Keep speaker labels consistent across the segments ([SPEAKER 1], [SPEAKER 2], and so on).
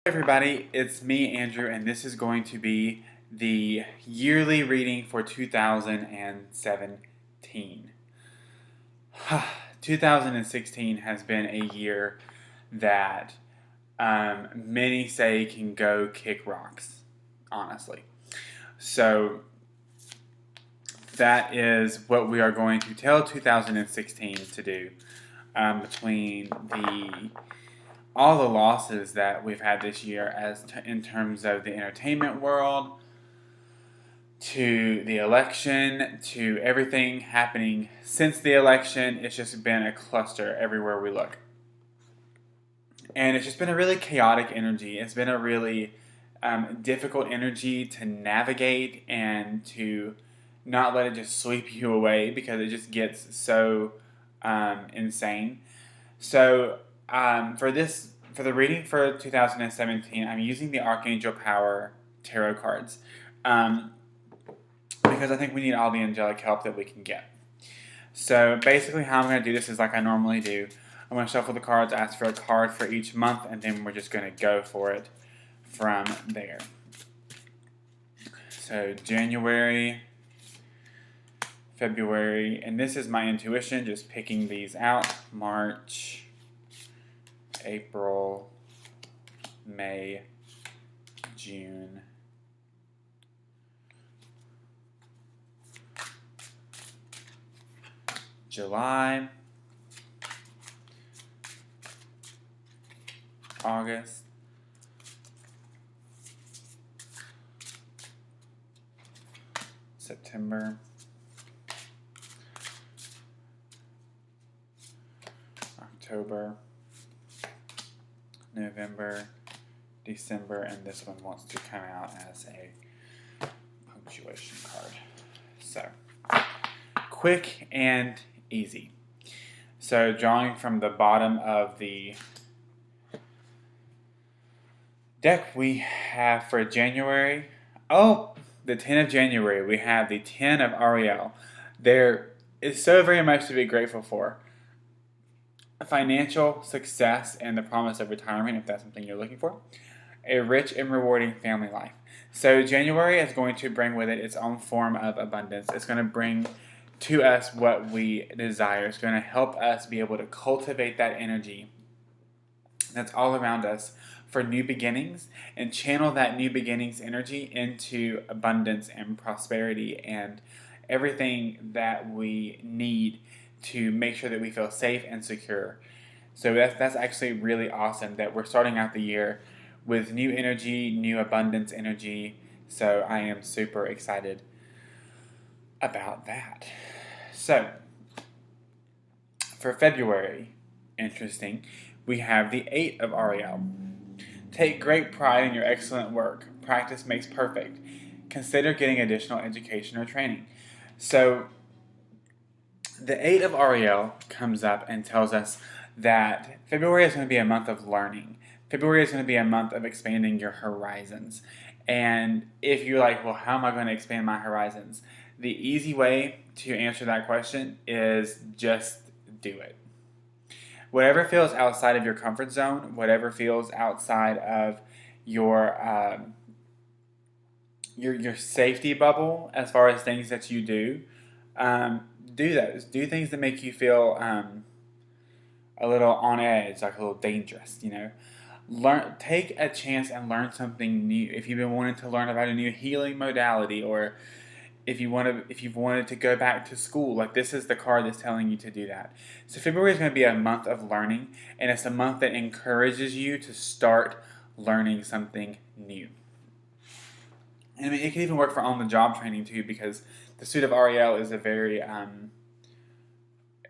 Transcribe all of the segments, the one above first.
[SPEAKER 1] Everybody, it's me, Andrew, and this is going to be the yearly reading for 2017. 2016 has been a year that many say can go kick rocks, honestly. So that is what we are going to tell 2016 to do between all the losses that we've had this year in terms of the entertainment world, to the election, to everything happening since the election. It's just been a cluster everywhere we look. And it's just been a really chaotic energy. It's been a really difficult energy to navigate and to not let it just sweep you away because it just gets so insane. So for the reading for 2017, I'm using the Archangel Power tarot cards because I think we need all the angelic help that we can get. So basically, how I'm going to do this is like I normally do. I'm going to shuffle the cards, ask for a card for each month, and then we're just going to go for it from there. So January, February, and this is my intuition, just picking these out. March, April, May, June, July, August, September, October, November, December, and this one wants to come out as a punctuation card. So, quick and easy. So, drawing from the bottom of the deck, we have for January, the 10 of January, we have the 10 of Ariel. There is so very much to be grateful for. Financial success and the promise of retirement, if that's something you're looking for. A rich and rewarding family life. So January is going to bring with it its own form of abundance. It's going to bring to us what we desire. It's going to help us be able to cultivate that energy that's all around us for new beginnings and channel that new beginnings energy into abundance and prosperity and everything that we need to make sure that we feel safe and secure. So that's actually really awesome that we're starting out the year with new energy, new abundance energy. So I am super excited about that. So for February, interesting, we have the 8 of Ariel. Take great pride in your excellent work. Practice makes perfect. Consider getting additional education or training. So the 8 of Ariel comes up and tells us that February is going to be a month of learning. February is going to be a month of expanding your horizons. And if you're like, well, how am I going to expand my horizons? The easy way to answer that question is just do it. Whatever feels outside of your comfort zone, whatever feels outside of your safety bubble as far as things that you do those. Do things that make you feel a little on edge, like a little dangerous, Take a chance and learn something new. If you've been wanting to learn about a new healing modality, or if you've wanted to go back to school, like this is the card that's telling you to do that. So February is going to be a month of learning, and it's a month that encourages you to start learning something new. And I mean, it can even work for on-the-job training too, because the suit of Ariel is a very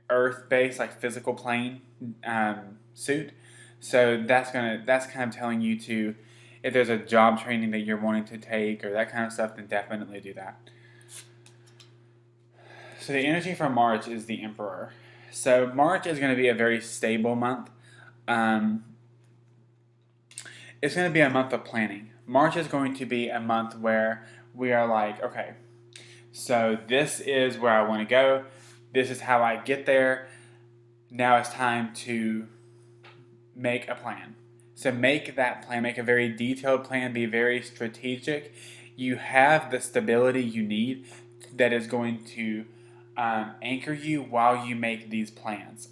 [SPEAKER 1] earth-based, like physical plane suit. So that's kind of telling you to, if there's a job training that you're wanting to take or that kind of stuff, then definitely do that. So the energy for March is the Emperor. So March is going to be a very stable month. It's going to be a month of planning. March is going to be a month where we are like, okay, so this is where I want to go. This is how I get there. Now it's time to make a plan. So make that plan, make a very detailed plan, be very strategic. You have the stability you need that is going to anchor you while you make these plans.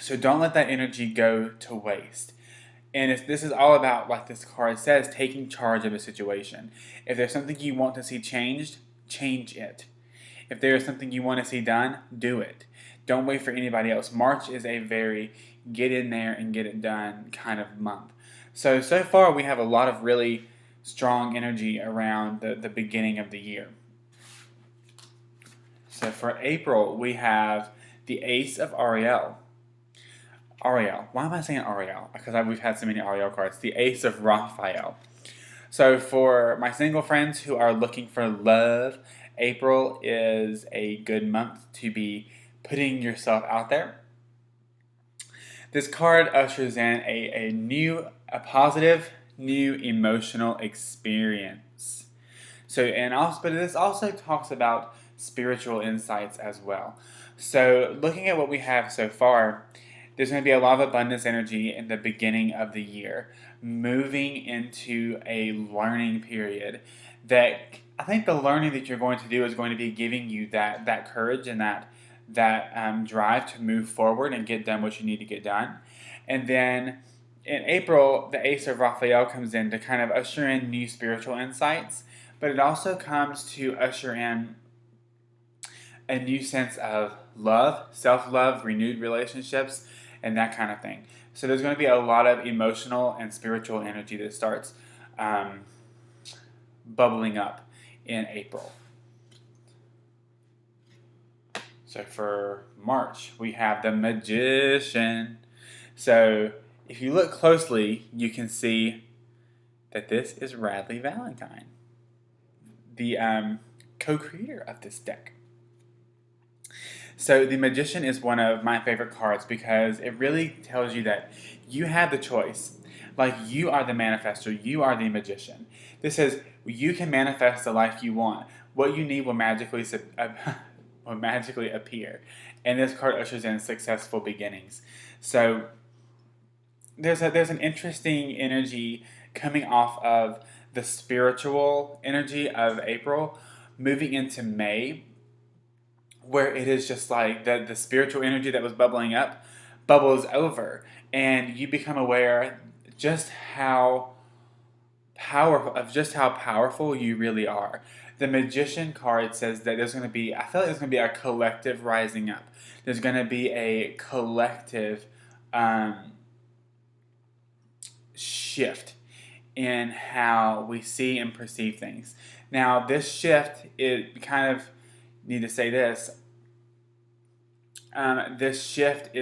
[SPEAKER 1] So don't let that energy go to waste. And this is all about, like this card says, taking charge of a situation. If there's something you want to see changed, change it. If there is something you want to see done, do it. Don't wait for anybody else. March is a very get in there and get it done kind of month. So far we have a lot of really strong energy around the beginning of the year. So for April, we have the Ace of Ariel. Ariel. Why am I saying Ariel? Because we've had so many Ariel cards. The Ace of Raphael. So for my single friends who are looking for love, April is a good month to be putting yourself out there. This card ushers in a positive, new emotional experience. But this also talks about spiritual insights as well. So looking at what we have so far, there's going to be a lot of abundance energy in the beginning of the year, moving into a learning period that I think the learning that you're going to do is going to be giving you that courage and that drive to move forward and get done what you need to get done. And then in April, the Ace of Raphael comes in to kind of usher in new spiritual insights, but it also comes to usher in a new sense of love, self-love, renewed relationships, and that kind of thing. So there's going to be a lot of emotional and spiritual energy that starts bubbling up in April. So for March, we have the Magician. So if you look closely, you can see that this is Radleigh Valentine, the co-creator of this deck. So the Magician is one of my favorite cards because it really tells you that you have the choice. Like, you are the manifestor, you are the magician. This says you can manifest the life you want. What you need will magically appear. And this card ushers in successful beginnings. So there's an interesting energy coming off of the spiritual energy of April, moving into May, where it is just like the spiritual energy that was bubbling up bubbles over, and you become aware just how powerful you really are. The Magician card says that I feel like there's going to be a collective rising up. There's going to be a collective shift in how we see and perceive things. Now, this shift, need to say this. This shift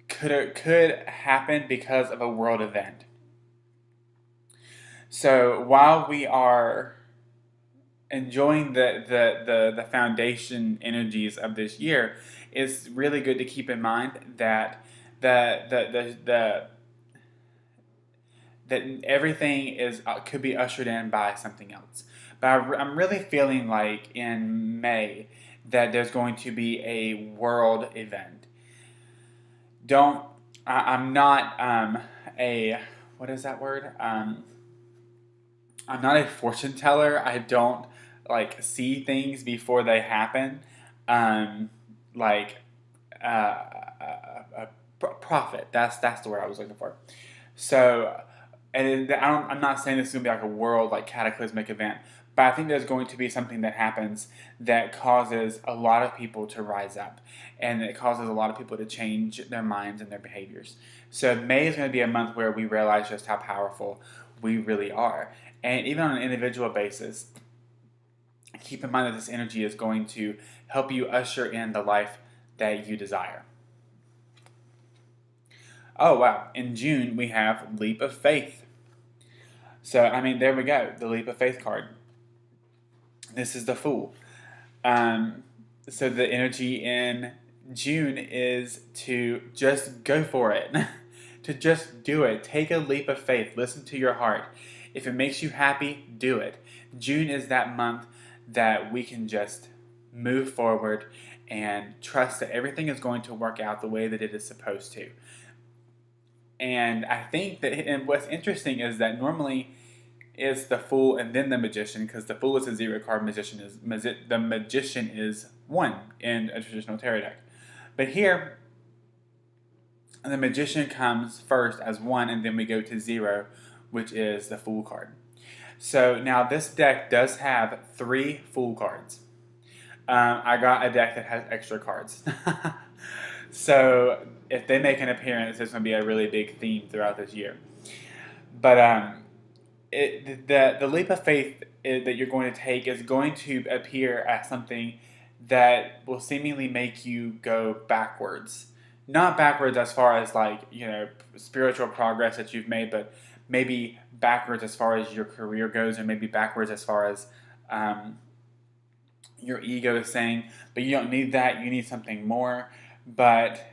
[SPEAKER 1] could happen because of a world event. So while we are enjoying the foundation energies of this year, it's really good to keep in mind that that everything could be ushered in by something else. But I'm really feeling like in May that there's going to be a world event. I'm not what is that word? I'm not a fortune teller. I don't see things before they happen. A prophet. That's the word I was looking for. So, I'm not saying this is going to be like a world cataclysmic event, but I think there's going to be something that happens that causes a lot of people to rise up, and it causes a lot of people to change their minds and their behaviors. So May is going to be a month where we realize just how powerful we really are. And even on an individual basis, keep in mind that this energy is going to help you usher in the life that you desire. Oh, wow. In June, we have Leap of Faith. So, there we go. The Leap of Faith card. This is the Fool. So the energy in June is to just go for it. To just do it. Take a leap of faith. Listen to your heart. If it makes you happy, do it. June is that month that we can just move forward and trust that everything is going to work out the way that it is supposed to. And I think that, and what's interesting is that normally it's the Fool and then the Magician, because the Fool is a 0 card, the Magician is 1 in a traditional tarot deck. But here, the Magician comes first as 1, and then we go to 0, which is the Fool card. So now this deck does have 3 Fool cards. I got a deck that has extra cards. So if they make an appearance, it's going to be a really big theme throughout this year. But the leap of faith that you're going to take is going to appear as something that will seemingly make you go backwards. Not backwards as far as like, spiritual progress that you've made, but maybe backwards as far as your career goes, or maybe backwards as far as your ego is saying, but you don't need that, you need something more. But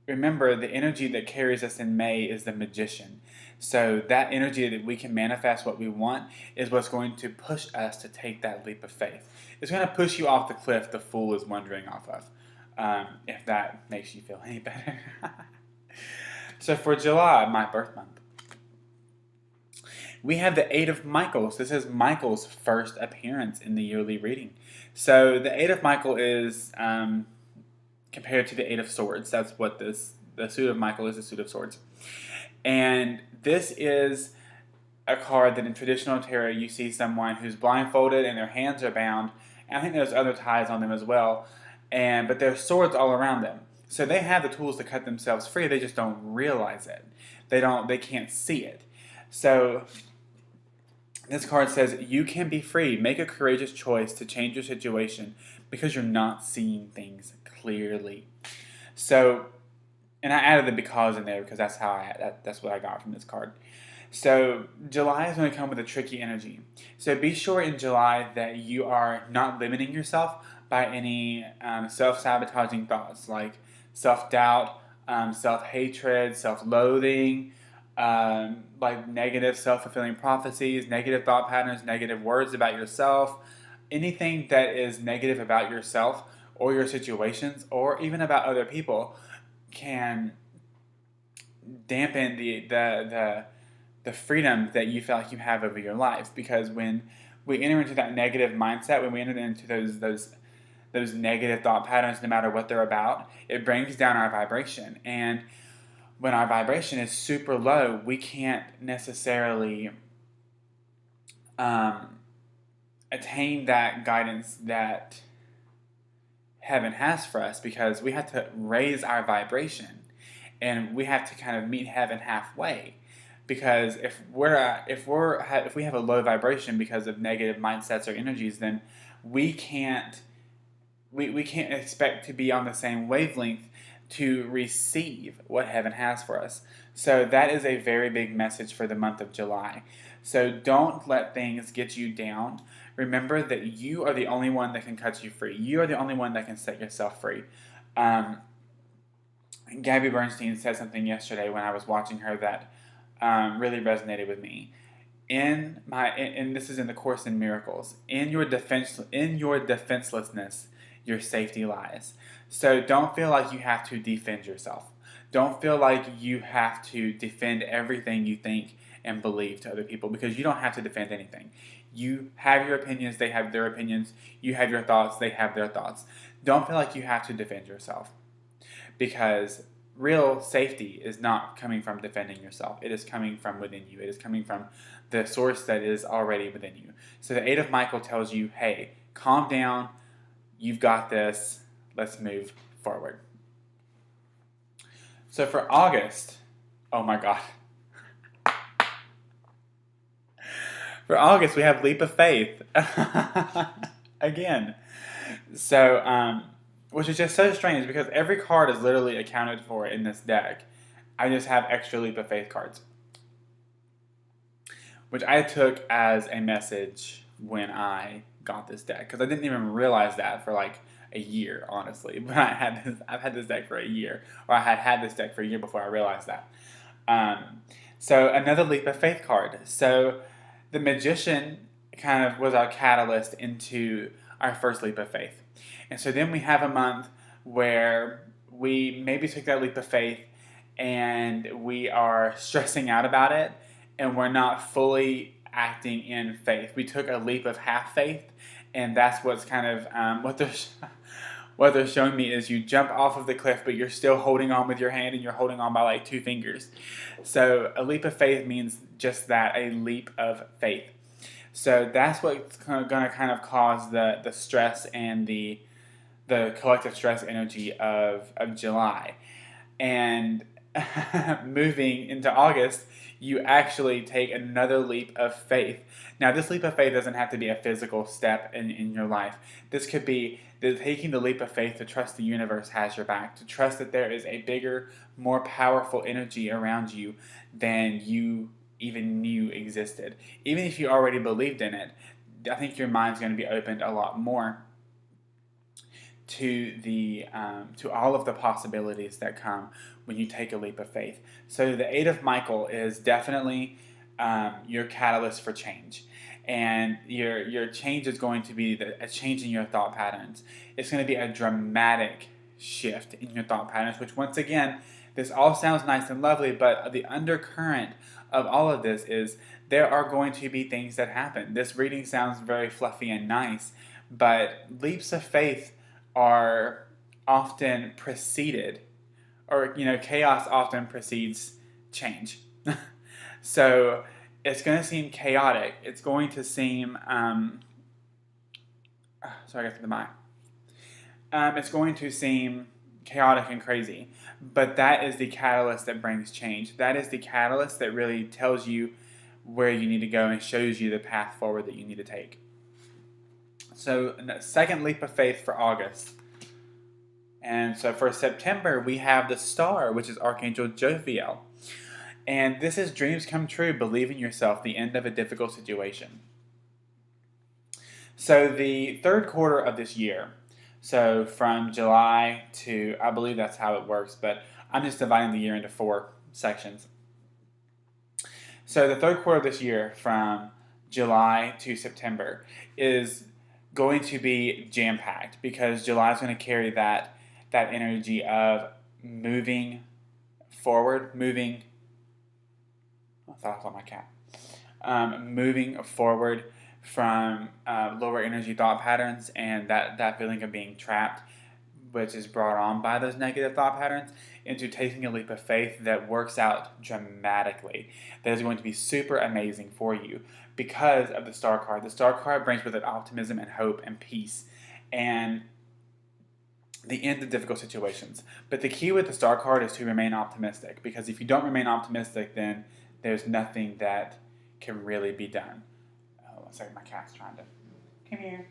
[SPEAKER 1] remember, the energy that carries us in May is the Magician. So that energy that we can manifest what we want is what's going to push us to take that leap of faith. It's going to push you off the cliff the Fool is wandering off of, if that makes you feel any better. So for July, my birth month, we have the Eight of Michaels. This is Michael's first appearance in the yearly reading. So the Eight of Michael is compared to the Eight of Swords. That's what the suit of Michael is, the suit of swords. And this is a card that in traditional tarot you see someone who's blindfolded and their hands are bound. And I think there's other ties on them as well. But there's swords all around them. So they have the tools to cut themselves free. They just don't realize it. They can't see it. So this card says, you can be free. Make a courageous choice to change your situation because you're not seeing things clearly. So, and I added the because in there because that's what I got from this card. So July is going to come with a tricky energy. So be sure in July that you are not limiting yourself by any self-sabotaging thoughts like self-doubt, self-hatred, self-loathing, like negative self-fulfilling prophecies, negative thought patterns, negative words about yourself. Anything that is negative about yourself or your situations or even about other people can dampen the freedom that you feel like you have over your life. Because when we enter into that negative mindset, when we enter into those negative thought patterns, no matter what they're about, it brings down our vibration. And when our vibration is super low, we can't necessarily attain that guidance that heaven has for us, because we have to raise our vibration and we have to kind of meet heaven halfway. Because if we have a low vibration because of negative mindsets or energies, then we can't expect to be on the same wavelength to receive what heaven has for us. So that is a very big message for the month of July. So don't let things get you down. Remember that you are the only one that can cut you free. You are the only one that can set yourself free. Gabby Bernstein said something yesterday when I was watching her that really resonated with me. And this is in the Course in Miracles. In your defenselessness, your safety lies. So don't feel like you have to defend yourself. Don't feel like you have to defend everything you think and believe to other people, because you don't have to defend anything. You have your opinions, they have their opinions. You have your thoughts, they have their thoughts. Don't feel like you have to defend yourself, because real safety is not coming from defending yourself. It is coming from within you. It is coming from the source that is already within you. So the Eight of Michael tells you, hey, calm down. You've got this. Let's move forward. So for August, oh my God. For August, we have Leap of Faith. Again. So, which is just so strange because every card is literally accounted for in this deck. I just have extra Leap of Faith cards, which I took as a message when I got this deck, because I didn't even realize that for like a year, honestly. But I've had this deck for a year, or I had this deck for a year before I realized that. So another Leap of Faith card. So the Magician kind of was our catalyst into our first Leap of Faith. And so then we have a month where we maybe took that leap of faith and we are stressing out about it, and we're not fully acting in faith. We took a leap of half faith, and that's what's kind of what they're showing me is you jump off of the cliff, but you're still holding on with your hand, and you're holding on by like 2 fingers. So a leap of faith means just that, a leap of faith. So that's what's going to kind of cause the stress and the collective stress energy of July. And moving into August, you actually take another leap of faith. Now, this leap of faith doesn't have to be a physical step in your life. This could be taking the leap of faith to trust the universe has your back, to trust that there is a bigger, more powerful energy around you than you even knew existed. Even if you already believed in it, I think your mind's going to be opened a lot more to all of the possibilities that come when you take a leap of faith. So the 8 of Michael is definitely your catalyst for change. And your change is going to be a change in your thought patterns. It's going to be a dramatic shift in your thought patterns, which once again, this all sounds nice and lovely, but the undercurrent of all of this is there are going to be things that happen. This reading sounds very fluffy and nice, but leaps of faith are often preceded, or chaos often precedes change. So it's going to seem chaotic. It's going to seem sorry, I got to the mic. It's going to seem chaotic and crazy, but that is the catalyst that brings change. That is the catalyst that really tells you where you need to go and shows you the path forward that you need to take. So, second leap of faith for August. And so for September, we have the star, which is Archangel Jophiel. And this is dreams come true, believe in yourself, the end of a difficult situation. So the third quarter of this year, so from July to, I believe that's how it works, but I'm just dividing the year into 4 sections. So the third quarter of this year, from July to September, is going to be jam-packed because July is going to carry that energy of moving forward, I thought I saw my cat. Moving forward from lower energy thought patterns and that feeling of being trapped, which is brought on by those negative thought patterns, into taking a leap of faith that works out dramatically. That is going to be super amazing for you because of the star card. The star card brings with it optimism and hope and peace and the end of difficult situations. But the key with the star card is to remain optimistic, because if you don't remain optimistic, then there's nothing that can really be done. Oh, one second, my cat's trying to come here.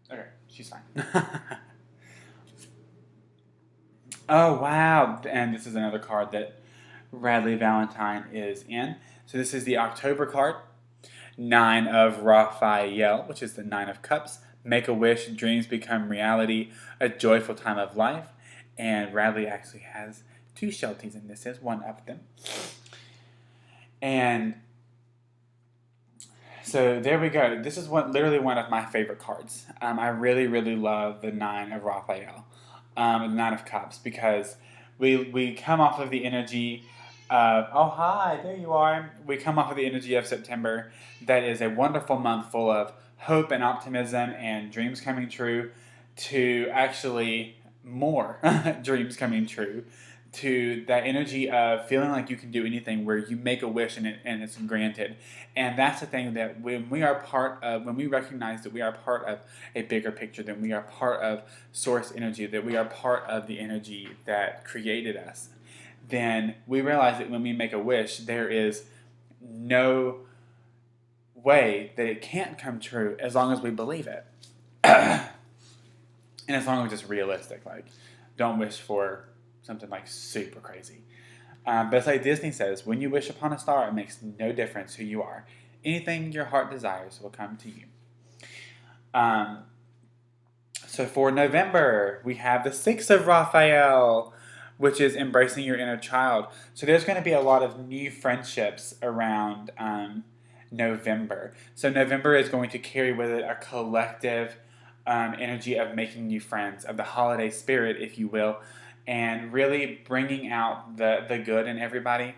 [SPEAKER 1] Okay, she's fine. Oh, wow. And this is another card that Radleigh Valentine is in. So this is the October card. 9 of Raphael, which is the 9 of Cups. Make a wish, dreams become reality, a joyful time of life. And Radleigh actually has 2 Shelties in this, is one of them. And so there we go. This is literally one of my favorite cards. I really, really love the 9 of Raphael, the 9 of Cups, because we come off of the energy of, oh hi, there you are. We come off of the energy of September. That is a wonderful month full of hope and optimism and dreams coming true, to actually more dreams coming true, to that energy of feeling like you can do anything, where you make a wish and it's granted. And that's the thing, that when we recognize that we are part of a bigger picture, that we are part of source energy, that we are part of the energy that created us, then we realize that when we make a wish, there is no way that it can't come true as long as we believe it. And as long as it's realistic. Like, don't wish for something like super crazy. But it's like Disney says, when you wish upon a star, it makes no difference who you are. Anything your heart desires will come to you. So for November, we have the 6 of Raphael, which is embracing your inner child. So there's going to be a lot of new friendships around November. So November is going to carry with it a collective energy of making new friends, of the holiday spirit, if you will, and really bringing out the good in everybody.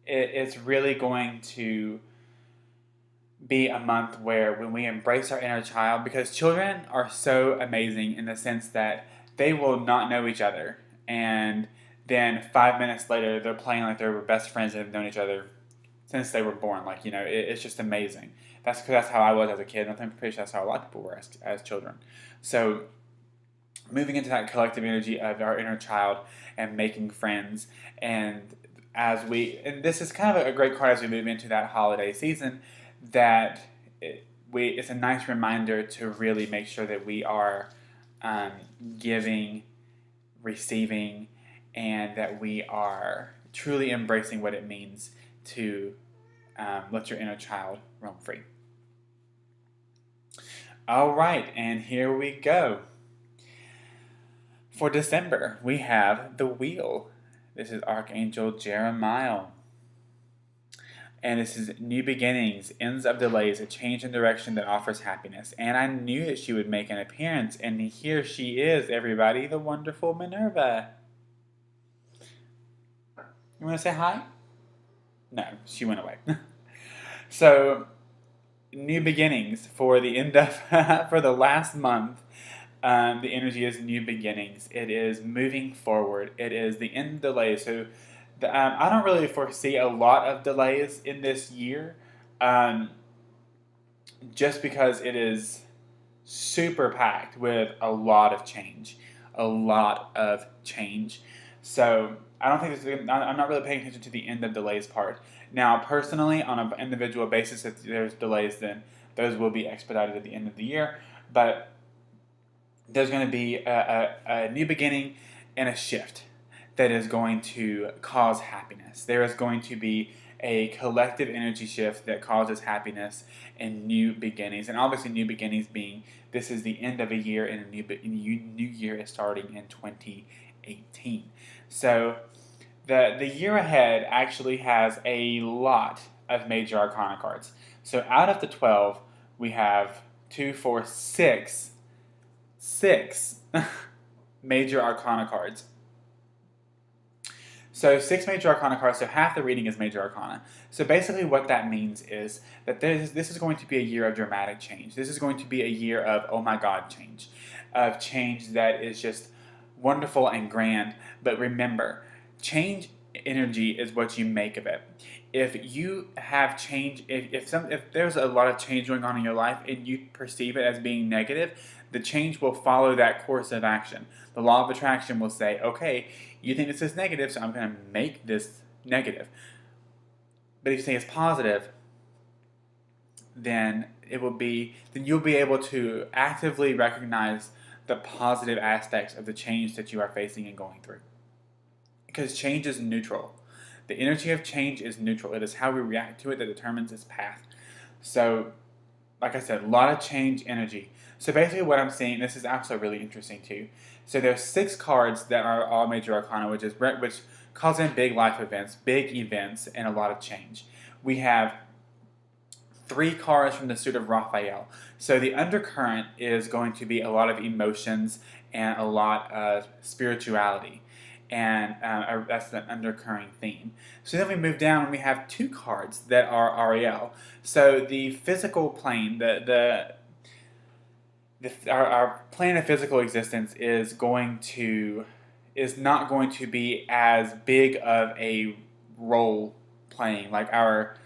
[SPEAKER 1] It's really going to be a month where when we embrace our inner child, because children are so amazing in the sense that they will not know each other, and then 5 minutes later they're playing like they were best friends and have known each other since they were born. Like, it's just amazing. That's how I was as a kid, and I'm pretty sure that's how a lot of people were as children. So moving into that collective energy of our inner child and making friends, and and this is kind of a great card as we move into that holiday season, that it's a nice reminder to really make sure that we are giving, receiving, and that we are truly embracing what it means to let your inner child roam free. All right, and here we go. For December, we have the Wheel. This is Archangel Jeremiah. And this is new beginnings, ends of delays, a change in direction that offers happiness. And I knew that she would make an appearance, and here she is, everybody, the wonderful Minerva. You want to say hi? No, she went away. So, new beginnings for the end of for the last month. The energy is new beginnings. It is moving forward. It is the end of delays. So I don't really foresee a lot of delays in this year, just because it is super packed with a lot of change. A lot of change. So I don't think I'm not really paying attention to the end of delays part. Now, personally, on an individual basis, if there's delays, then those will be expedited at the end of the year. But there's going to be a new beginning and a shift that is going to cause happiness. There is going to be a collective energy shift that causes happiness and new beginnings. And obviously, new beginnings being this is the end of a year and a new year is starting in 2018. So the year ahead actually has a lot of major arcana cards. So out of the 12, we have 2, 4, 6 major arcana cards. So 6 major arcana cards, so half the reading is major arcana. So basically what that means is that this is going to be a year of dramatic change. This is going to be a year of, oh my God, change. Of change that is just wonderful and grand. But remember, change energy is what you make of it. If you have change, if there's a lot of change going on in your life and you perceive it as being negative, the change will follow that course of action. The law of attraction will say, okay, you think this is negative, so I'm going to make this negative. But if you say it's positive, then you'll be able to actively recognize the positive aspects of the change that you are facing and going through. Because change is neutral. The energy of change is neutral. It is how we react to it that determines its path. So, like I said, a lot of change energy. So basically what I'm seeing, this is also really interesting too. So there's 6 cards that are all major arcana, which calls in big life events, big events, and a lot of change. We have 3 cards from the suit of Raphael. So the undercurrent is going to be a lot of emotions and a lot of spirituality. And that's the undercurrent theme. So then we move down and we have 2 cards that are Ariel. So the physical plane, our plane of physical existence is not going to be as big of a role playing, like our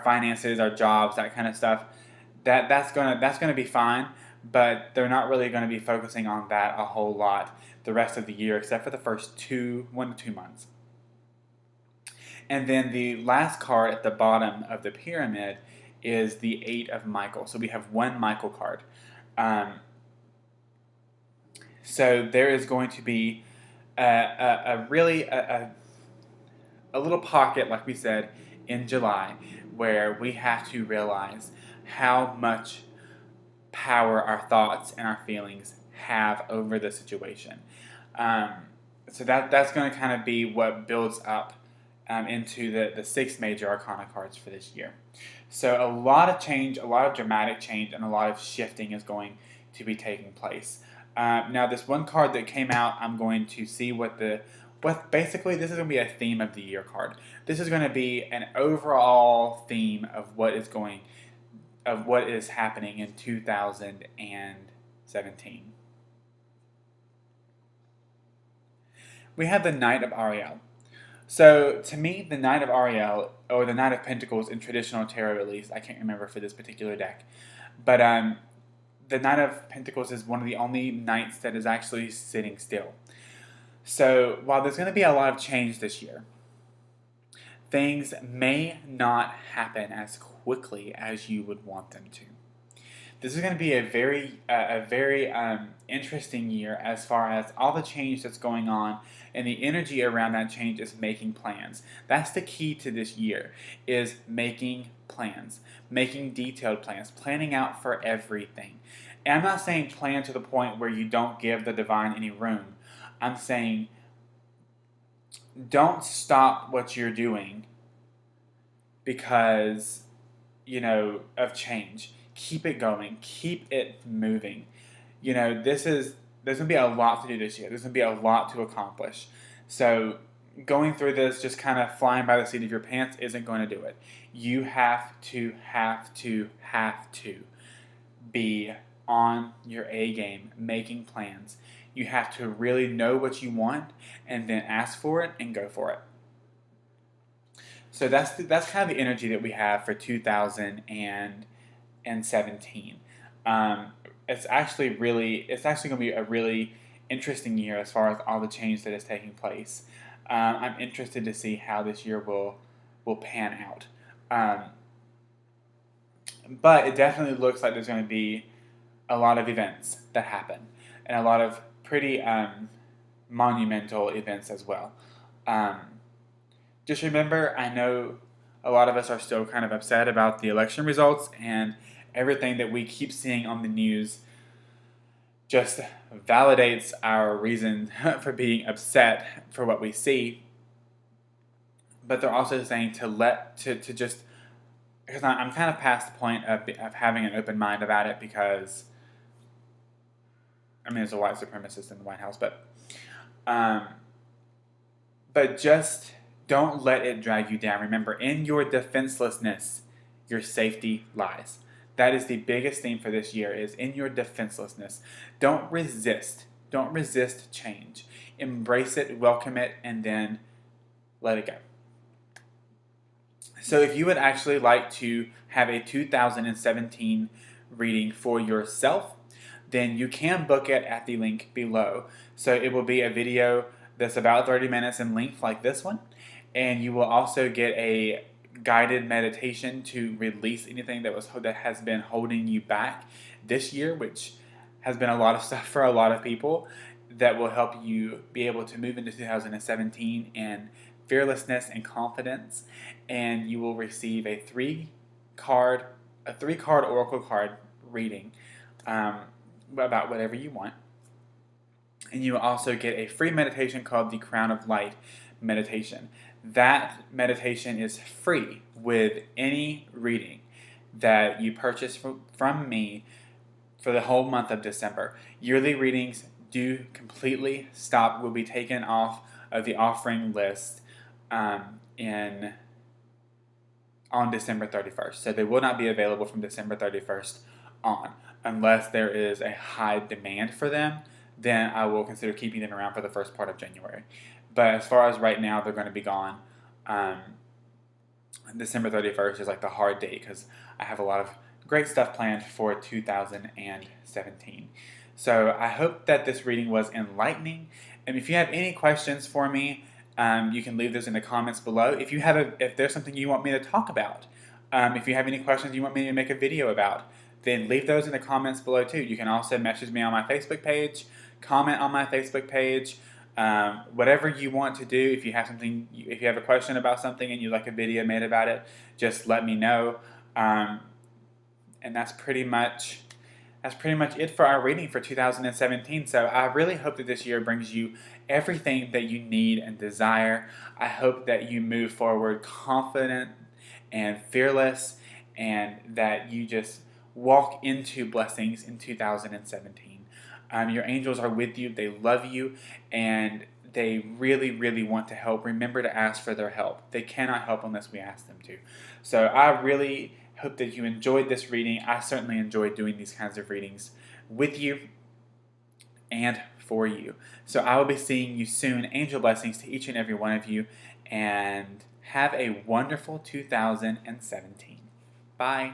[SPEAKER 1] finances, our jobs, that kind of stuff. That's gonna be fine, but they're not really going to be focusing on that a whole lot the rest of the year, except for the first 1 to 2 months. And then the last card at the bottom of the pyramid is the 8 of Michael. So we have 1 Michael card. So there is going to be a little pocket, like we said, in July, where we have to realize how much power our thoughts and our feelings have over the situation. So that's going to kind of be what builds up into the 6 major arcana cards for this year. So a lot of change, a lot of dramatic change, and a lot of shifting is going to be taking place. Now, this one card that came out, I'm going to see what basically this is going to be a theme of the year card. This is going to be an overall theme of what is happening in 2017. We have the Knight of Ariel. So, to me, the Knight of Ariel, or the Knight of Pentacles in traditional tarot at least, I can't remember for this particular deck, but the Knight of Pentacles is one of the only knights that is actually sitting still. So, while there's going to be a lot of change this year, things may not happen as quickly as you would want them to. This is going to be a very interesting year as far as all the change that's going on, and the energy around that change is making plans. That's the key to this year, is making plans, making detailed plans, planning out for everything. And I'm not saying plan to the point where you don't give the divine any room. I'm saying don't stop what you're doing because, of change. Keep it going. Keep it moving. There's going to be a lot to do this year. There's going to be a lot to accomplish. So going through this just kind of flying by the seat of your pants isn't going to do it. You have to be on your A game, making plans. You have to really know what you want and then ask for it and go for it. So that's kind of the energy that we have for 2017. It's actually going to be a really interesting year as far as all the change that is taking place. I'm interested to see how this year will pan out. But it definitely looks like there's going to be a lot of events that happen, and a lot of pretty monumental events as well. Just remember, I know a lot of us are still kind of upset about the election results, and everything that we keep seeing on the news just validates our reason for being upset for what we see. But they're also saying because I'm kind of past the point of having an open mind about it, because there's a white supremacist in the White House, but just don't let it drag you down. Remember, in your defenselessness, your safety lies. That is the biggest theme for this year, is in your defenselessness. Don't resist. Don't resist change. Embrace it, welcome it, and then let it go. So if you would actually like to have a 2017 reading for yourself, then you can book it at the link below. So it will be a video that's about 30 minutes in length, like this one, and you will also get a guided meditation to release anything that has been holding you back this year, which has been a lot of stuff for a lot of people, that will help you be able to move into 2017 in fearlessness and confidence. And you will receive a three card oracle card reading about whatever you want. And you will also get a free meditation called the Crown of Light meditation. That meditation is free with any reading that you purchase from me for the whole month of December. Yearly readings do completely stop, will be taken off of the offering list on December 31st. So they will not be available from December 31st on, unless there is a high demand for them. Then I will consider keeping them around for the first part of January. But as far as right now, they're going to be gone. December 31st is like the hard date, because I have a lot of great stuff planned for 2017. So I hope that this reading was enlightening. And if you have any questions for me, you can leave those in the comments below. If there's something you want me to talk about, if you have any questions you want me to make a video about, then leave those in the comments below too. You can also message me on my Facebook page, comment on my Facebook page, whatever you want to do. If you have a question about something and you'd like a video made about it, just let me know. And that's pretty much it for our reading for 2017. So I really hope that this year brings you everything that you need and desire. I hope that you move forward confident and fearless, and that you just walk into blessings in 2017. Your angels are with you, they love you, and they really, really want to help. Remember to ask for their help. They cannot help unless we ask them to. So I really hope that you enjoyed this reading. I certainly enjoyed doing these kinds of readings with you and for you. So I will be seeing you soon. Angel blessings to each and every one of you, and have a wonderful 2017. Bye.